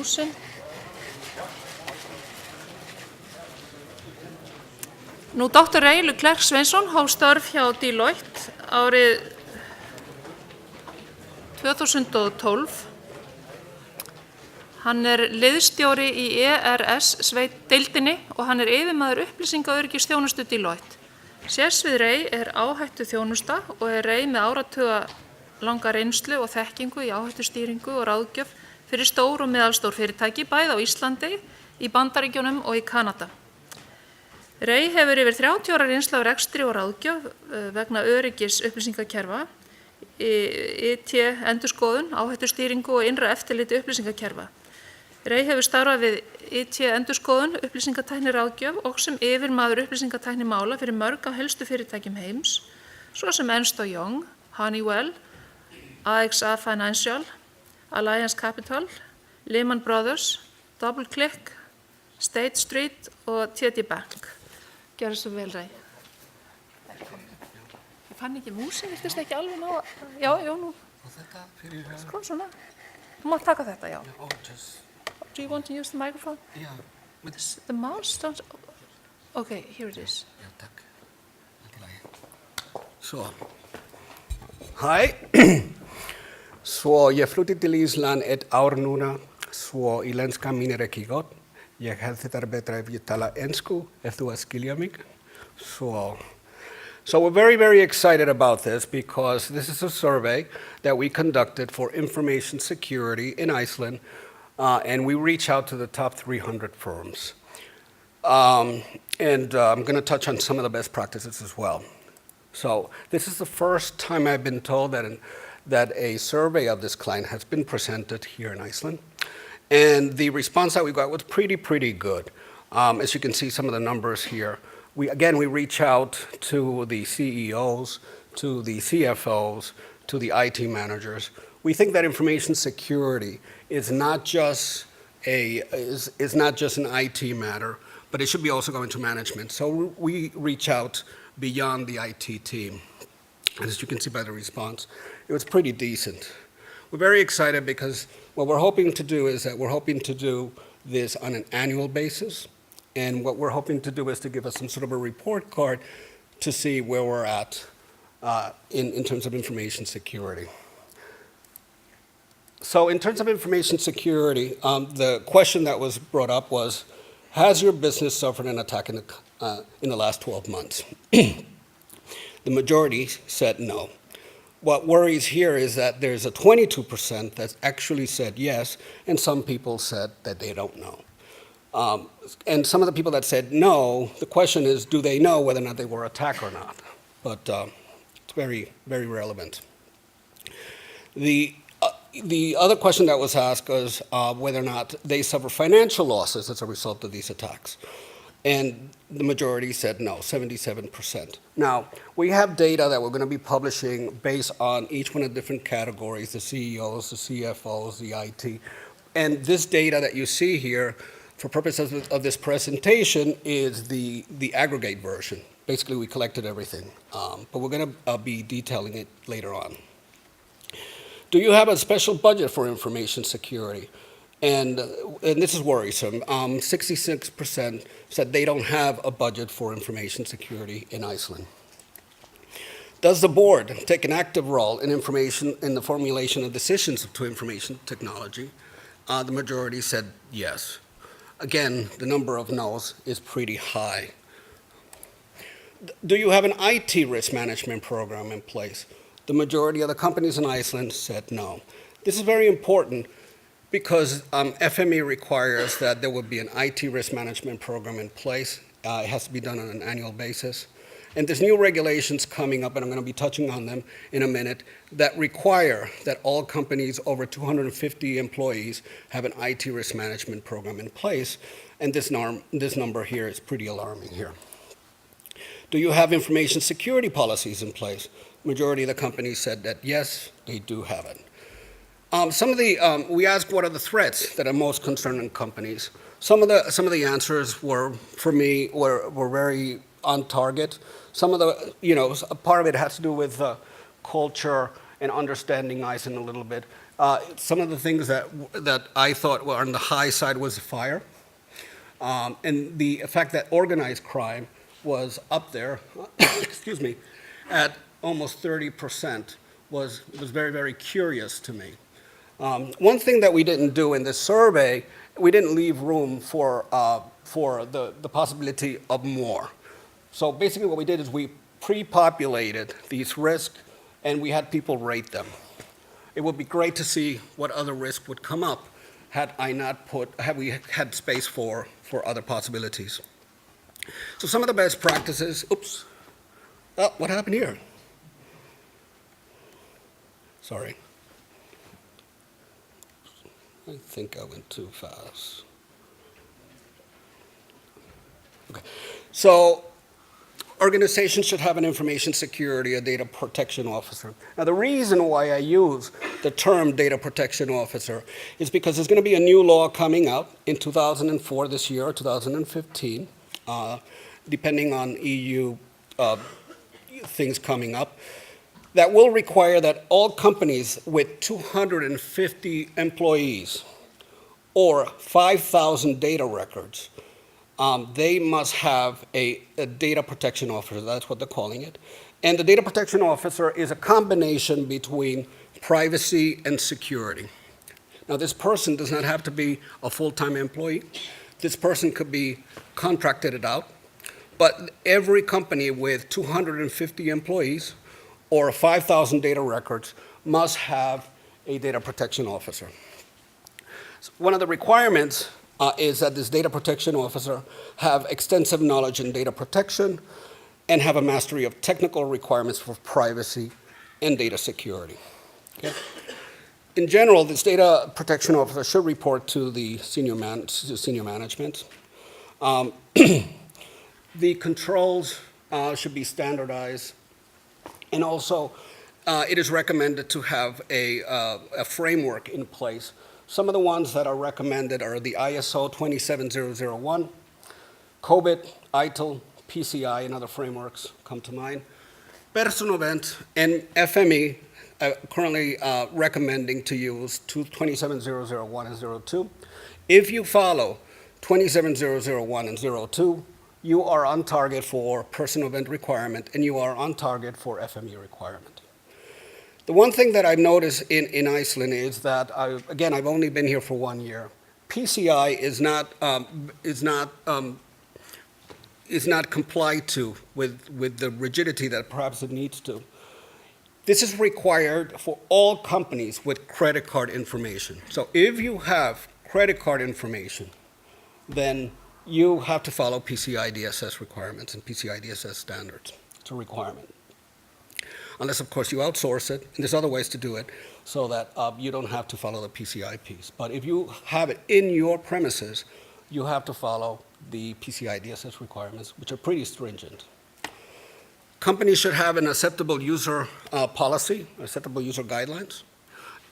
músin. Nú, Dr. LeClerc Sveinsson hóf störf hjá Deloitte árið 2012. Hann liðstjóri í ERS-deildinni og hann yfirmaður upplýsingaöryggisþjónustu Deloitte. Sérsvið REI áhættu þjónusta og REI með áratuga langa reynslu og þekkingu í áhættustýringu og ráðgjöf fyrir stór og meðalstór fyrirtæki, bæði á Íslandi, í Bandaríkjunum og í Kanada. REI hefur yfir 30 ára reynslu af rekstri og ráðgjöf vegna öryggis upplýsingakerfa, IT-endurskoðun, áhættustýringu og innra eftirliti upplýsingakerfa. REI hefur starfað við IT-endurskoðun, upplýsingatækni ráðgjöf og sem yfirmaður upplýsingatækni mála fyrir mörg af helstu fyrirtækjum heims, svo sem Ernst & Young, Honeywell, AXA Financial, Alliance Capital, Lehman Brothers, DoubleClick, State Street og TD Bank. Gjörðu svo vel, REI. Ég fann ekki músin, virtist ekki alveg ná að... Já, nú. Og þetta fyrir... Sko, svona. Þú mátt taka þetta, já. Do you want to use the microphone? Yeah. The mouse don't... Okay, here it is. Ja, tack. Så. Hej. Så jag flyttade till Island ett år nu, så isländska min inte gott. Jag hade det bättre att tala engelska efter att skilja mig. So we're very, very excited about this because this is a survey that we conducted for information security in Iceland, and we reach out to the top 300 firms. I'm going to touch on some of the best practices as well. So this is the first time I've been told that a survey of this kind has been presented here in Iceland. And the response that we got was pretty good. As you can see some of the numbers here. We reach out to the CEOs, to the CFOs, to the IT managers. We think that information security is not just an IT matter, but it should be also going to management. So we reach out beyond the IT team. As you can see by the response, it was pretty decent. We're very excited because what we're hoping to do is that we're hoping to do this on an annual basis. And what we're hoping to do is to give us some sort of a report card to see where we're at in terms of information security. So in terms of information security, the question that was brought up was, has your business suffered an attack in the last 12 months? The majority said no. What worries here is that there's a 22% that actually said yes, and some people said that they don't know. And some of the people that said no, the question is, do they know whether or not they were attacked or not? But it's very, very relevant. The other question that was asked was whether or not they suffer financial losses as a result of these attacks. And the majority said no, 77%. Now, we have data that we're going to be publishing based on each one of the different categories, the CEOs, the CFOs, the IT. And this data that you see here, for purposes of this presentation, is the aggregate version. Basically, we collected everything, but we're going to be detailing it later on. Do you have a special budget for information security? And this is worrisome. 66% said they don't have a budget for information security in Iceland. Does the board take an active role in the formulation of decisions to information technology? The majority said yes. Again, the number of no's is pretty high. Do you have an IT risk management program in place? The majority of the companies in Iceland said no. This is very important because FME requires that there would be an IT risk management program in place. It has to be done on an annual basis. And there's new regulations coming up, and I'm going to be touching on them in a minute, that require that all companies over 250 employees have an IT risk management program in place. And this number here is pretty alarming here. Do you have information security policies in place? Majority of the companies said that yes, they do have it. We asked what are the threats that are most concerning companies. Some of the answers were, for me, were very on target. Some of the, part of it has to do with culture and understanding Iceland a little bit. Some of the things that I thought were on the high side was fire. And the fact that organized crime was up there, excuse me, at almost 30% was very, very curious to me. One thing that we didn't do in this survey, we didn't leave room for the possibility of more. So basically what we did is we pre-populated these risks and we had people rate them. It would be great to see what other risk would come up had we had space for other possibilities. So some of the best practices, oops, oh, what happened here? Sorry. I think I went too fast. Okay, so organizations should have an information security or data protection officer. Now the reason why I use the term data protection officer is because there's going to be a new law coming out in 2004 this year or 2015, depending on EU things coming up, that will require that all companies with 250 employees or 5,000 data records, they must have a data protection officer. That's what they're calling it. And the data protection officer is a combination between privacy and security. Now, this person does not have to be a full-time employee. This person could be contracted out. But every company with 250 employees or 5,000 data records must have a data protection officer. So one of the requirements is that this data protection officer have extensive knowledge in data protection and have a mastery of technical requirements for privacy and data security. Okay? In general, this data protection officer should report to the senior management. The controls should be standardized, and also it is recommended to have a framework in place. Some of the ones that are recommended are the ISO 27001, COBIT, ITIL, PCI, and other frameworks come to mind. Personovent and FME currently recommending to use 27001 and 02. If you follow 27001 and 02, you are on target for Personovent requirement and you are on target for FME requirement. The one thing that I've noticed in Iceland is that, again, I've only been here for 1 year. PCI is not complied to with the rigidity that perhaps it needs to. This is required for all companies with credit card information. So if you have credit card information, then you have to follow PCI DSS requirements and PCI DSS standards. It's a requirement. Unless, of course, you outsource it, and there's other ways to do it so that you don't have to follow the PCI piece. But if you have it in your premises, you have to follow the PCI DSS requirements, which are pretty stringent. Companies should have an acceptable user policy, acceptable user guidelines.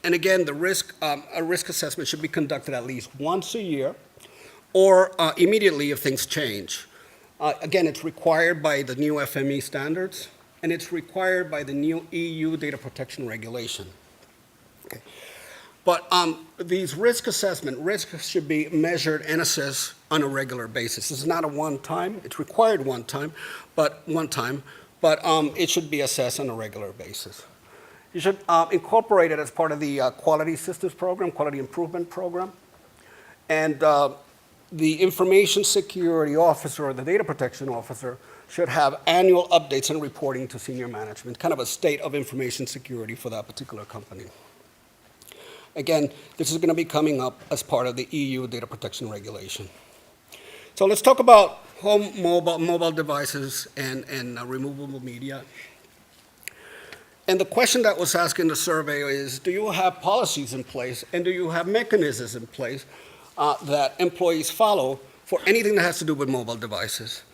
And again, a risk assessment should be conducted at least once a year or immediately if things change. Again, it's required by the new FME standards, and it's required by the new EU data protection regulation. Okay. But these risks should be measured and assessed on a regular basis. This is not a one-time, it's required one time, but it should be assessed on a regular basis. You should incorporate it as part of the quality systems program, quality improvement program. And the information security officer or the data protection officer should have annual updates and reporting to senior management, kind of a state of information security for that particular company. Again, this is going to be coming up as part of the EU data protection regulation. So let's talk about home mobile devices and removable media. And the question that was asked in the survey is, do you have policies in place and do you have mechanisms in place that employees follow for anything that has to do with mobile devices?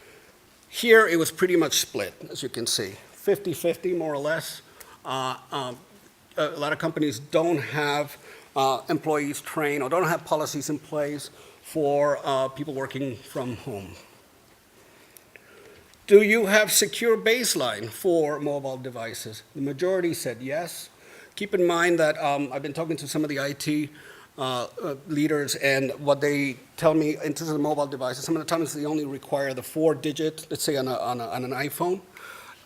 Here, it was pretty much split, as you can see, 50-50 more or less. A lot of companies don't have employees trained or don't have policies in place for people working from home. Do you have secure baseline for mobile devices? The majority said yes. Keep in mind that I've been talking to some of the IT leaders, and what they tell me in terms of the mobile devices, some of the times they only require the 4-digit, let's say on an iPhone,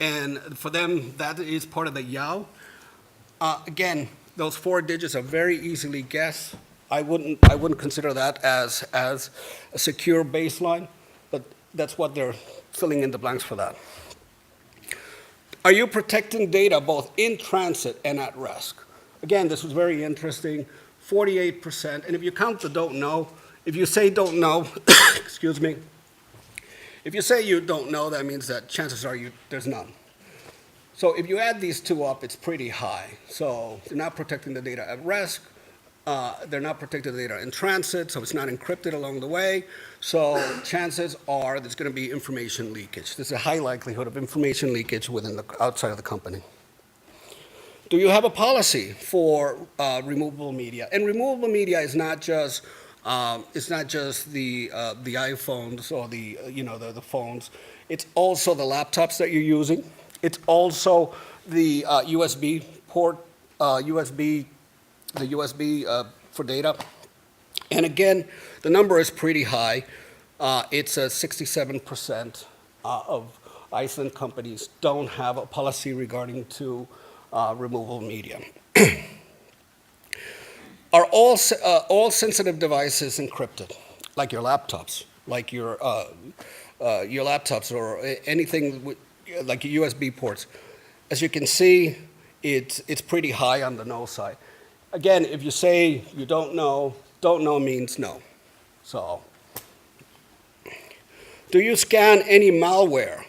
and for them that is part of the YAO. Again, those 4 digits are very easily guessed. I wouldn't consider that as a secure baseline, but that's what they're filling in the blanks for that. Are you protecting data both in transit and at rest? Again, this was very interesting, 48%. And if you count the don't know, if you say don't know, excuse me, if you say you don't know, that means that chances are there's none. So if you add these two up, it's pretty high. So they're not protecting the data at rest. They're not protecting the data in transit, so it's not encrypted along the way. So chances are there's going to be information leakage. There's a high likelihood of information leakage outside of the company. Do you have a policy for removable media? And removable media is not just the iPhones or the phones. It's also the laptops that you're using. It's also the USB port, the USB for data. And again, the number is pretty high. It's 67% of Iceland companies don't have a policy regarding to removable media. Are all sensitive devices encrypted, like your laptops, or anything like USB ports? As you can see, it's pretty high on the no side. Again, if you say you don't know means no. So, do you scan any malware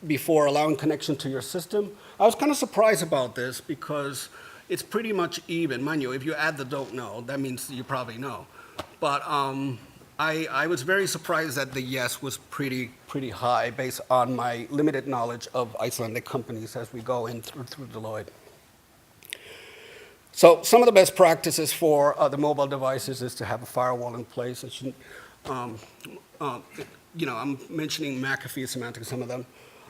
before allowing connection to your system? I was kind of surprised about this because it's pretty much even. Mind you, if you add the don't know, that means you probably know. But I was very surprised that the yes was pretty high based on my limited knowledge of Icelandic companies as we go in through Deloitte. So some of the best practices for the mobile devices is to have a firewall in place. I'm mentioning McAfee, Symantec, some of them.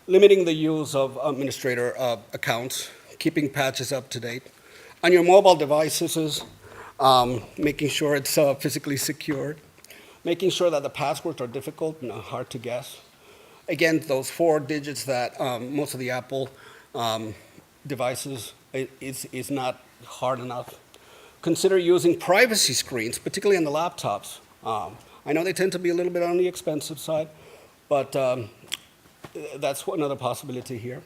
Limiting the use of administrator accounts, keeping patches up to date. On your mobile devices, making sure it's physically secured. Making sure that the passwords are difficult and hard to guess. Again, those 4 digits that most of the Apple devices is not hard enough. Consider using privacy screens, particularly on the laptops. I know they tend to be a little bit on the expensive side, but that's another possibility here.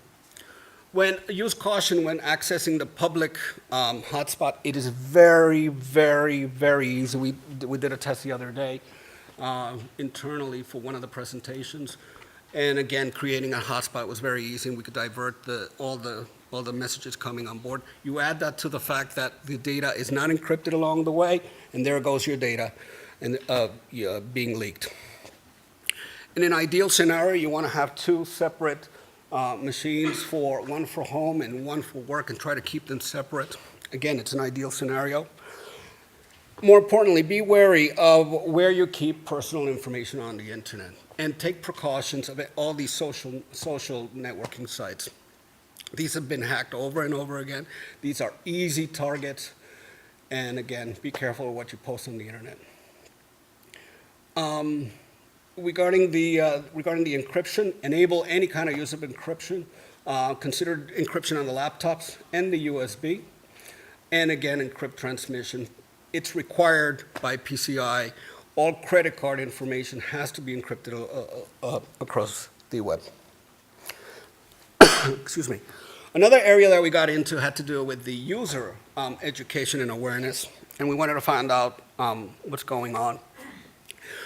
Use caution when accessing the public hotspot. It is very, very, very easy. We did a test the other day internally for one of the presentations. And again, creating a hotspot was very easy, and we could divert all the messages coming on board. You add that to the fact that the data is not encrypted along the way, and there goes your data and being leaked. In an ideal scenario, you want to have 2 separate machines, one for home and one for work, and try to keep them separate. Again, it's an ideal scenario. More importantly, be wary of where you keep personal information on the internet, and take precautions of all these social networking sites. These have been hacked over and over again. These are easy targets, and again, be careful of what you post on the internet. Regarding the encryption, enable any kind of use of encryption. Consider encryption on the laptops and the USB, and again, encrypt transmission. It's required by PCI. All credit card information has to be encrypted across the web. Excuse me. Another area that we got into had to do with the user education and awareness, and we wanted to find out what's going on.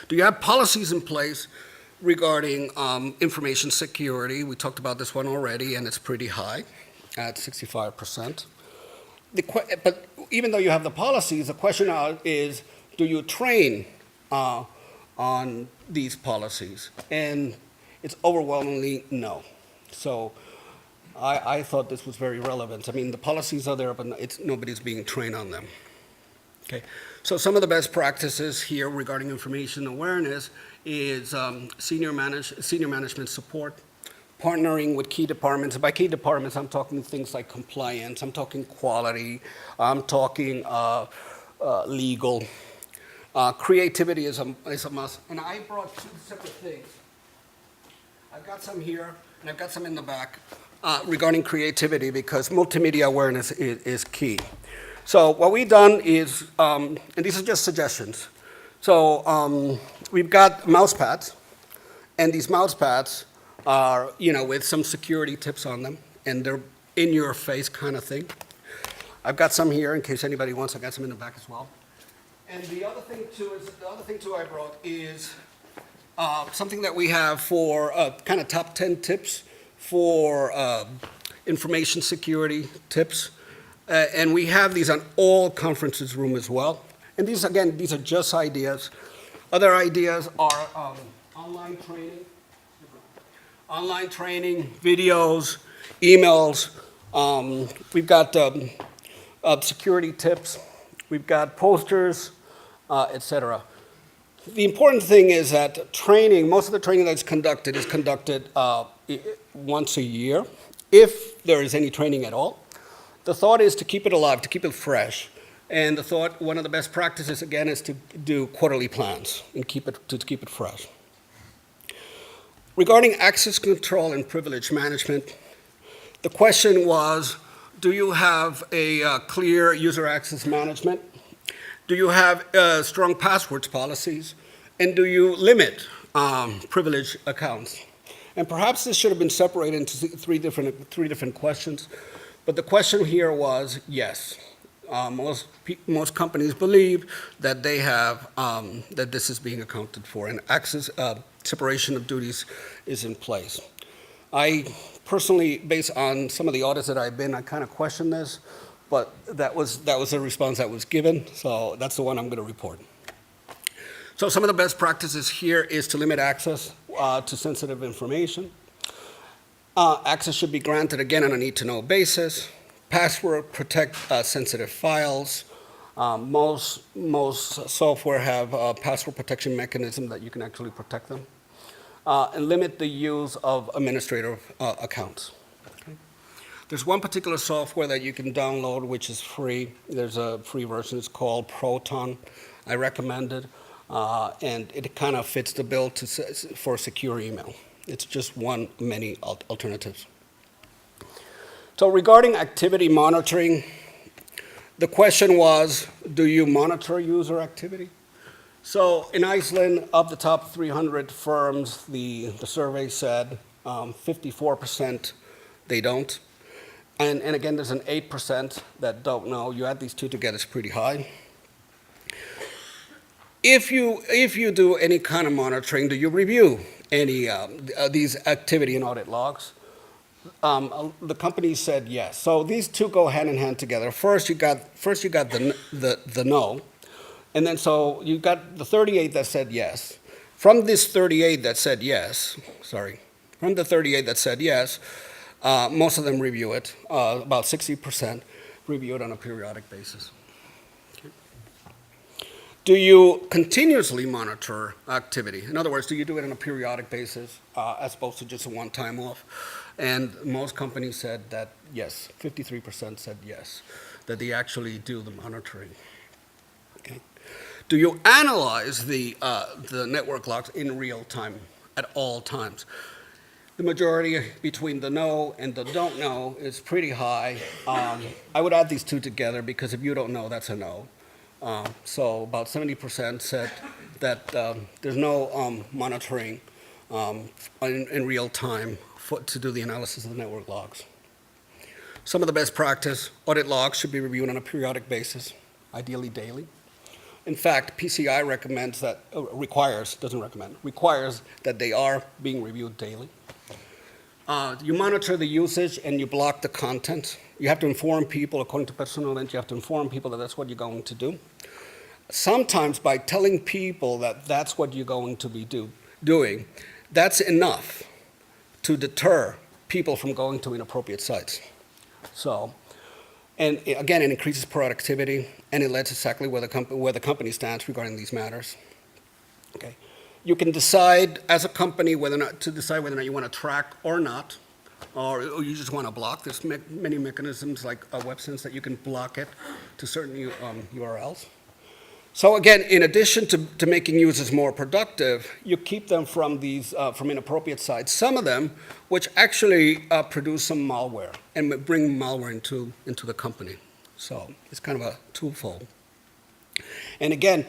Do you have policies in place regarding information security? We talked about this one already, and it's pretty high at 65%. But even though you have the policies, the question now is, do you train on these policies? And it's overwhelmingly no. So I thought this was very relevant. I mean, the policies are there, but nobody's being trained on them. Okay. So some of the best practices here regarding information awareness is senior management support, partnering with key departments. By key departments, I'm talking things like compliance, I'm talking quality, I'm talking legal. Creativity is a must. And I brought two separate things. I've got some here, and I've got some in the back regarding creativity, because multimedia awareness is key. So what we've done is, and these are just suggestions. So we've got mouse pads, and these mouse pads are, with some security tips on them, and they're in your face kind of thing. I've got some here in case anybody wants. I've got some in the back as well. And the other thing too I brought is something that we have for kind of top 10 tips for information security tips. And we have these on all conferences room as well. And these are just ideas. Other ideas are online training, videos, emails. We've got security tips. We've got posters, etc. The important thing is that most of the training that's conducted is conducted once a year, if there is any training at all. The thought is to keep it alive, to keep it fresh. And one of the best practices, again, is to do quarterly plans and keep it fresh. Regarding access control and privilege management, the question was, do you have a clear user access management? Do you have strong passwords policies? And do you limit privilege accounts? And perhaps this should have been separated into three different questions. But the question here was yes. Most companies believe that they have that this is being accounted for, and access separation of duties is in place. I personally, based on some of the audits that I've been, I kind of question this, but that was the response that was given, so that's the one I'm going to report. So some of the best practices here is to limit access to sensitive information. Access should be granted, again, on a need-to-know basis. Password protect sensitive files. Most software have a password protection mechanism that you can actually protect them. And limit the use of administrative accounts. Okay. There's one particular software that you can download which is free. There's a free version. It's called Proton. I recommend it. And it kind of fits the bill for secure email. It's just one of many alternatives. So regarding activity monitoring, the question was, do you monitor user activity? So in Iceland, of the top 300 firms, the survey said 54% they don't. And again, there's an 8% that don't know. You add these two together, it's pretty high. If you do any kind of monitoring, do you review any these activity and audit logs? The company said yes. So these two go hand in hand together. First you got the no, and then so you got the 38 that said yes. From this 38 that said yes, from the 38 that said yes, most of them review it. About 60% review it on a periodic basis. Do you continuously monitor activity? In other words, do you do it on a periodic basis as opposed to just a one-time off? And most companies said that yes, 53% said yes, that they actually do the monitoring. Okay. Do you analyze the network logs in real time at all times? The majority between the no and the don't know is pretty high. I would add these two together because if you don't know, that's a no. So about 70% said that there's no monitoring in real time to do the analysis of the network logs. Some of the best practice, audit logs should be reviewed on a periodic basis, ideally daily. In fact, PCI recommends that, requires that they are being reviewed daily. You monitor the usage and you block the content. You have to inform people, according to personal intent, you have to inform people that that's what you're going to do. Sometimes by telling people that that's what you're going to be doing, that's enough to deter people from going to inappropriate sites. So, and again, it increases productivity, and it lets exactly where the company stands regarding these matters. Okay. you can decide as a company whether or not you want to track or not, or you just want to block. There's many mechanisms like WebSense that you can block it to certain URLs. So again, in addition to making users more productive, you keep them from these from inappropriate sites. Some of them, which actually produce some malware and bring malware into the company. So it's kind of a twofold. And again,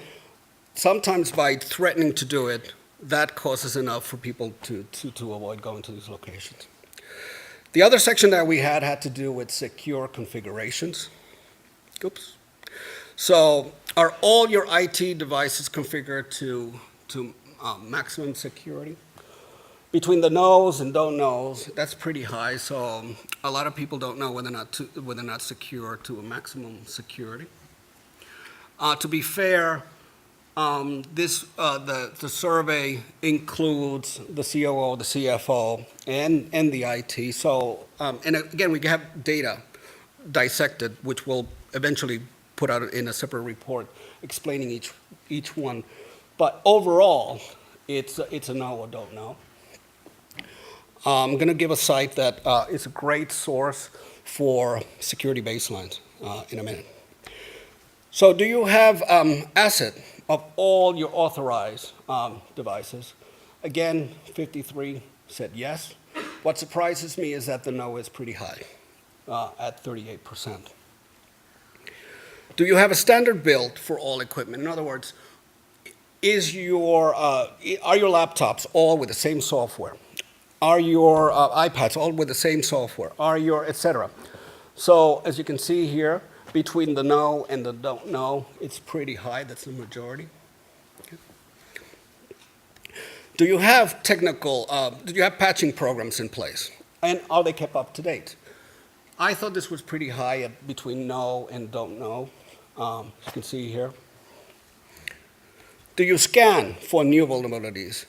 sometimes by threatening to do it, that causes enough for people to avoid going to these locations. The other section that we had to do with secure configurations. Oops. So are all your IT devices configured to maximum security? Between the knows and don't knows, that's pretty high. So a lot of people don't know whether or not secure to a maximum security. To be fair, the survey includes the COO, the CFO, and the IT. So, and again, we have data dissected, which we'll eventually put out in a separate report explaining each one. But overall, it's a know or don't know. I'm going to give a site that is a great source for security baselines in a minute. So do you have asset of all your authorized devices? Again, 53 said yes. What surprises me is that the no is pretty high at 38%. Do you have a standard build for all equipment? In other words, are your laptops all with the same software? Are your iPads all with the same software? Are your et cetera? So as you can see here, between the no and the don't know, it's pretty high. That's the majority. Okay. Do you have patching programs in place? And are they kept up to date? I thought this was pretty high at between no and don't know. As you can see here. Do you scan for new vulnerabilities?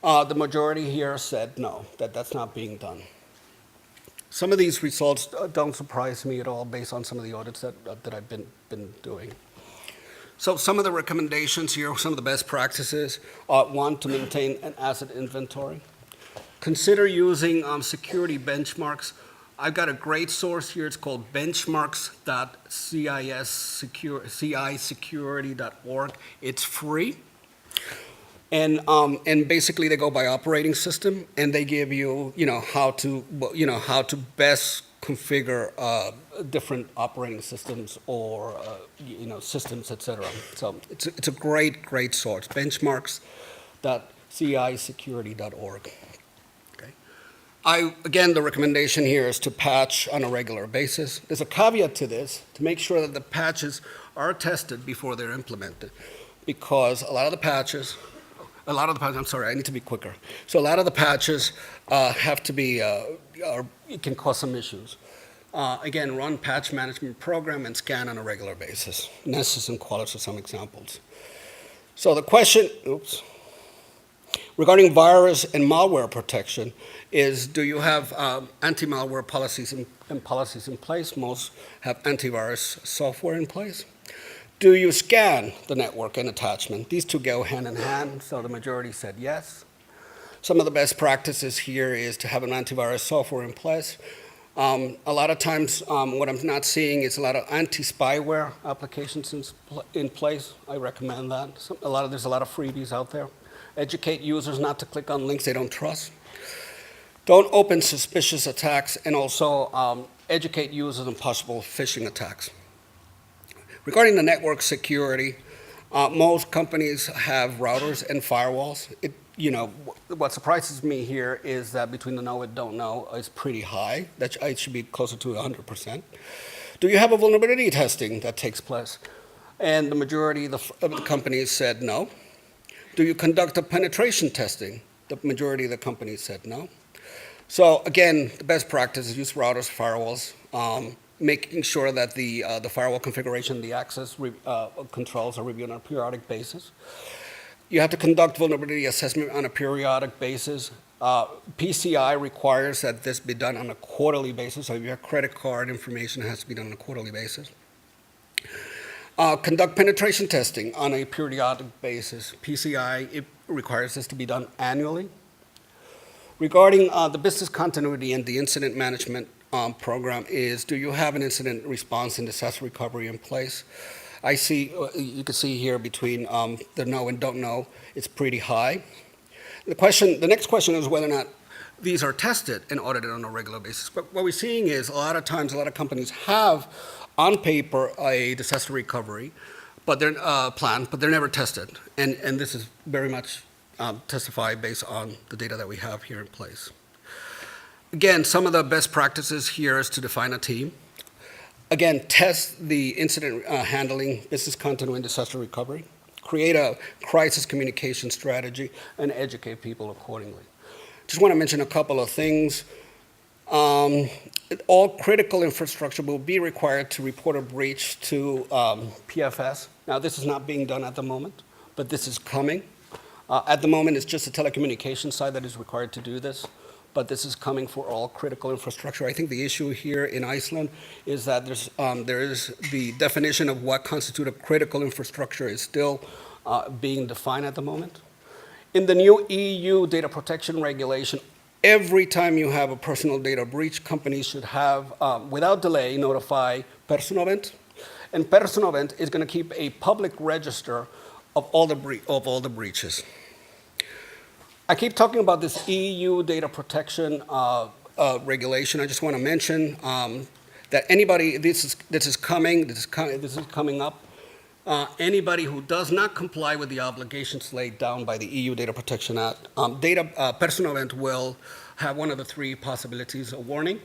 The majority here said no, that's not being done. Some of these results don't surprise me at all based on some of the audits that I've been doing. So some of the recommendations here, some of the best practices are: one, to maintain an asset inventory. Consider using security benchmarks. I've got a great source here. It's called benchmarks.cisecurity.org. It's free. And basically they go by operating system, and they give you, how to best configure different operating systems or systems, etc. So it's a great source. Benchmarks.cisecurity.org. Okay. Again, the recommendation here is to patch on a regular basis. There's a caveat to this, to make sure that the patches are tested before they're implemented, because a lot of the patches, I'm sorry, I need to be quicker. So a lot of the patches have to be, it can cause some issues. Again, run patch management program and scan on a regular basis. Nessus and Qualys are some examples. So the question, regarding virus and malware protection is, do you have anti-malware policies and policies in place? Most have antivirus software in place. Do you scan the network and attachment? These two go hand in hand, so the majority said yes. Some of the best practices here is to have an antivirus software in place. A lot of times, what I'm not seeing is a lot of anti-spyware applications in place. I recommend that. There's a lot of freebies out there. Educate users not to click on links they don't trust. Don't open suspicious attacks, and also educate users on possible phishing attacks. Regarding the network security, most companies have routers and firewalls. What surprises me here is that between the know and don't know is pretty high. It should be closer to 100%. Do you have a vulnerability testing that takes place? And the majority of the companies said no. Do you conduct a penetration testing? The majority of the companies said no. So again, the best practice is use routers, firewalls, making sure that the firewall configuration, the access controls are reviewed on a periodic basis. You have to conduct vulnerability assessment on a periodic basis. PCI requires that this be done on a quarterly basis, so if you have credit card information, it has to be done on a quarterly basis. Conduct penetration testing on a periodic basis. PCI, it requires this to be done annually. Regarding the business continuity and the incident management program is, do you have an incident response and disaster recovery in place? I see, you can see here between the no and don't know, it's pretty high. The next question is whether or not these are tested and audited on a regular basis. But what we're seeing is a lot of times, a lot of companies have on paper a disaster recovery plan, but they're never tested. And this is very much testified based on the data that we have here in place. Again, some of the best practices here is to define a team. Again, test the incident handling, business continuity, and disaster recovery. Create a crisis communication strategy and educate people accordingly. Just want to mention a couple of things. All critical infrastructure will be required to report a breach to PFS. Now, this is not being done at the moment, but this is coming. At the moment, it's just the telecommunications side that is required to do this, but this is coming for all critical infrastructure. I think the issue here in Iceland is that there is the definition of what constitutes a critical infrastructure is still being defined at the moment. In the new EU data protection regulation, every time you have a personal data breach, companies should have, without delay, notify Personovent. And Personovent is going to keep a public register of all the breaches. I keep talking about this EU data protection regulation. I just want to mention that anybody, this is coming up. Anybody who does not comply with the obligations laid down by the EU Data Protection Act, Personovent will have one of the three possibilities: a warning,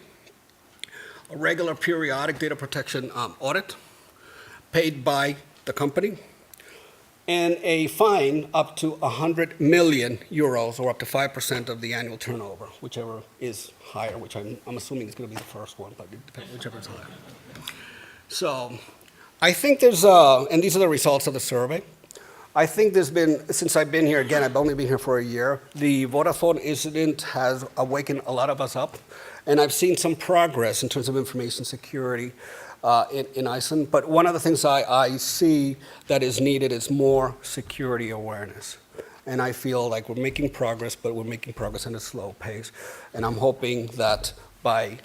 a regular periodic data protection audit paid by the company, and a fine up to 100 million euros, or up to 5% of the annual turnover, whichever is higher, which I'm assuming is going to be the first one, but it depends, whichever is higher. So I think and these are the results of the survey. I think there's been, since I've been here, again, I've only been here for a year, the Vodafone incident has awakened a lot of us up, and I've seen some progress in terms of information security in Iceland. But one of the things I see that is needed is more security awareness. And I feel like we're making progress, but we're making progress at a slow pace. And I'm hoping that by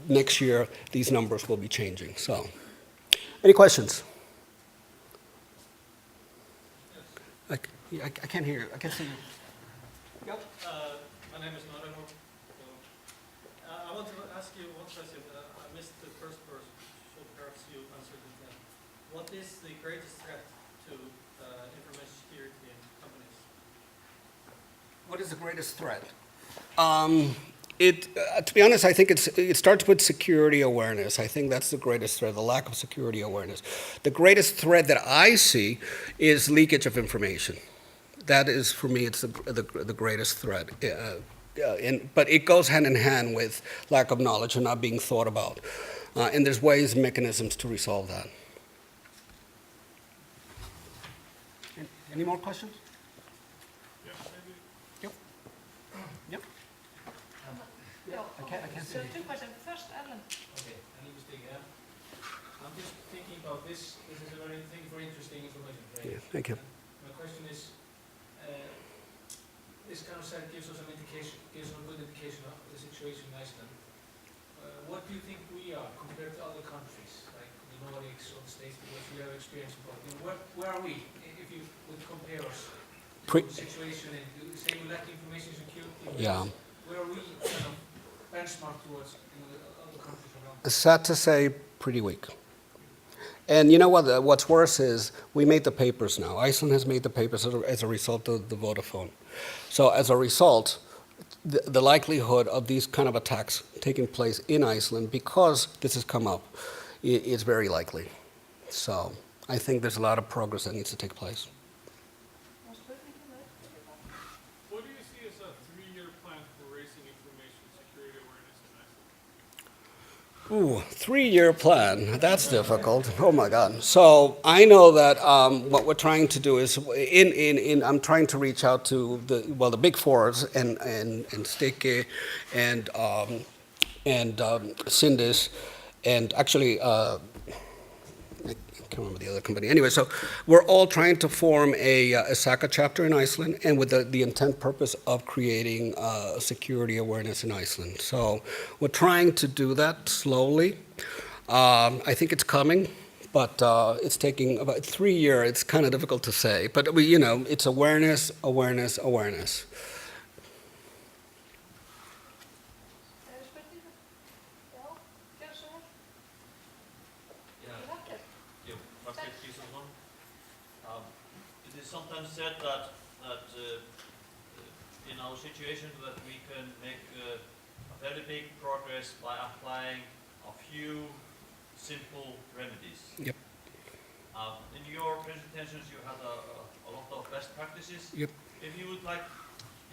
next year, these numbers will be changing. So, any questions? I can't hear you. I can't see you. Yep. My name is Noremo. I want to ask you one question. I missed the first person, so perhaps you answered it then. What is the greatest threat to information security in companies? What is the greatest threat? To be honest, I think it starts with security awareness. I think that's the greatest threat, the lack of security awareness. The greatest threat that I see is leakage of information. That is, for me, it's the greatest threat. But it goes hand in hand with lack of knowledge and not being thought about. And there's ways, mechanisms to resolve that. Any more questions? I can't So two questions. First, Ellen. Okay, I need to speak here. I'm just thinking about this. This is a thank you for interesting information. Right? Yeah, thank you. My question is, this kind of site gives us an indication, gives us a good indication of the situation in Iceland. What do you think we are compared to other countries, like the Nordics or the States, because we have experience about it? Where are we, if you would compare us to the situation in, say we lack information security? Yeah. Where are we kind of benchmark towards other countries around? Sad to say, pretty weak. And you know what? What's worse is we made the papers now. Iceland has made the papers as a result of the Vodafone. So as a result, the likelihood of these kind of attacks taking place in Iceland, because this has come up, is very likely. So I think there's a lot of progress that needs to take place. What do you see as a 3-year plan for raising information security awareness in Iceland? Ooh, 3-year plan, that's difficult. Oh my God. So I know that what we're trying to do is, I'm trying to reach out to the big fours and Stike and Sindis, and actually, can't remember the other company. Anyway, so we're all trying to form a SACA chapter in Iceland, and with the intent purpose of creating security awareness in Iceland. So we're trying to do that slowly. I think it's coming, but it's taking about 3 years. It's kind of difficult to say, but it's awareness, awareness, awareness. It is sometimes said that in our situation that we can make a very big progress by applying a few simple remedies. Yep. In your presentations, you had a lot of best practices. Yep. If you would like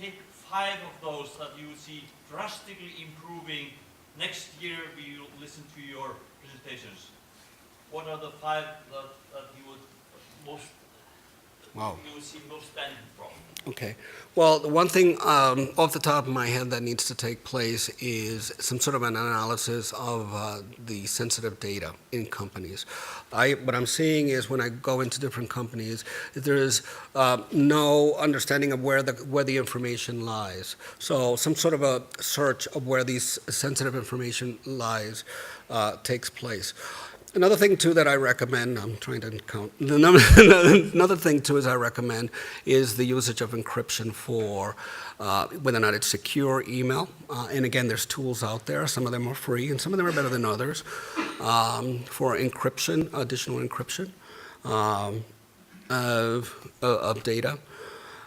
pick 5 of those that you would see drastically improving next year, we will listen to your presentations. What are the 5 that you would most you would see most benefit from? Okay. Well, the one thing off the top of my head that needs to take place is some sort of an analysis of the sensitive data in companies. What I'm seeing is when I go into different companies, there is no understanding of where the information lies. So some sort of a search of where these sensitive information lies takes place. Another thing, too, that I recommend, I'm trying to count, another thing, too, is I recommend is the usage of encryption for whether or not it's secure email. And again, there's tools out there. Some of them are free, and some of them are better than others for encryption, additional encryption of data.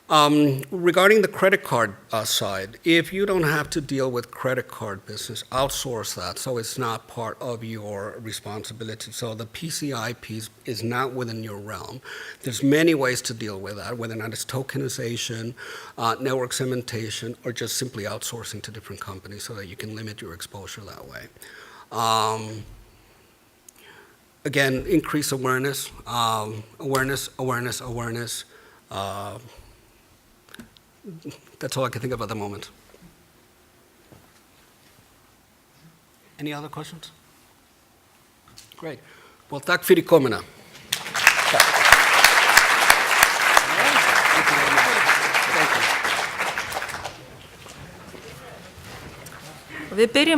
Regarding the credit card side, if you don't have to deal with credit card business, outsource that so it's not part of your responsibility. So the PCI piece is not within your realm. There's many ways to deal with that, whether or not it's tokenization, network segmentation, or just simply outsourcing to different companies so that you can limit your exposure that way. Again, increase awareness, awareness. That's all I can think of at the moment. Any other questions? Great. Well, tack fyrir komuna. Við byrjum